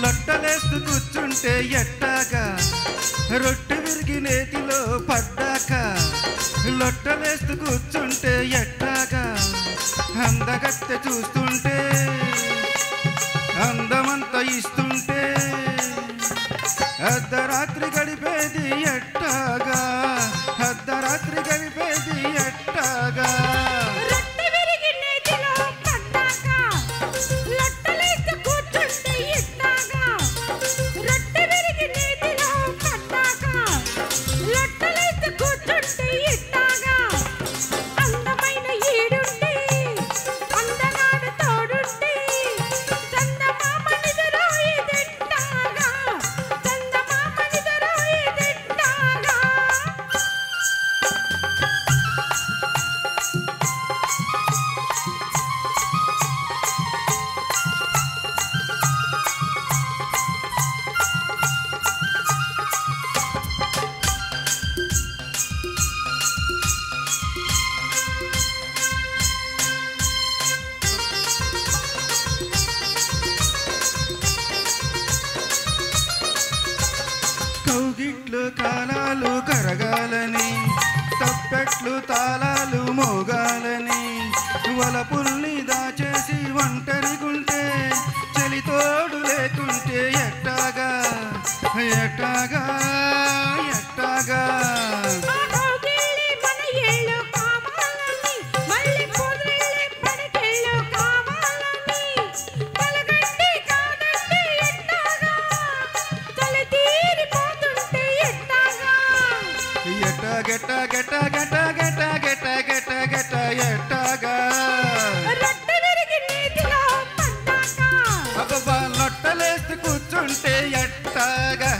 లొట్టలేస్తూ కూర్చుంటే ఎట్టాగా రొట్టె విరిగి నేతిలో పడ్డాక లొట్టలేస్తూ కూర్చుంటే ఎట్టాగా అందగత్తె చూస్తుంటే అందమంతా ఇస్తుంటే అర్ధరాత్రి గడిపేది ఎట్టాగా అర్ధరాత్రి గడిపేది ఎట్టాగా కౌగిట్లు కాలాలు కరగాలని తప్పెట్లు తాళాలు మోగాలని వలపుల్ని దాచేసి ఒంటరిగుంటే చలితోడు లేకుంటే ఎట్టాగా ఎట్టాగా ఎట్టాగా గెట్ట గెట్ట గెట్ట గెట్ట గెట్ట గెట్ట గెట్ట ఎట్టాగా అబ్బా లొట్టలేసి కూర్చుంటే ఎట్టాగా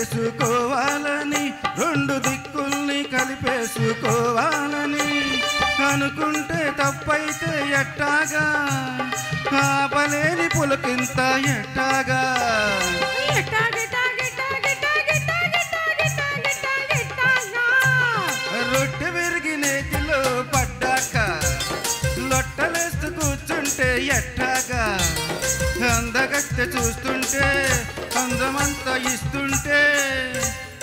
పక్కేసుకోవాలని రెండు దిక్కుల్ని కలిపేసుకోవాలని అనుకుంటే తప్పైతే ఎట్టాగా ఆపలేని పులకింత ఎట్టాగా రొట్టె విరిగి నేతిలో పడ్డాక లొట్టలేస్తూ కూర్చుంటే ఎట్టాగా అందగత్తె చూస్తుంటే అందమంతా ఇస్తుంటే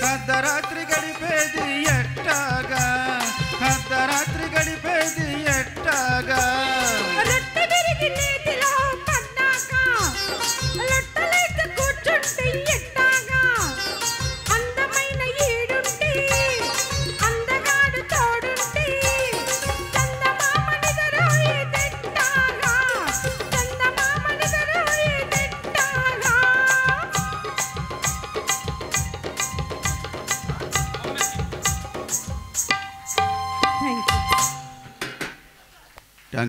అర్ధరాత్రి గడిపేది ఎట్టాగా అర్ధరాత్రి గడిపేది ఎట్టాగా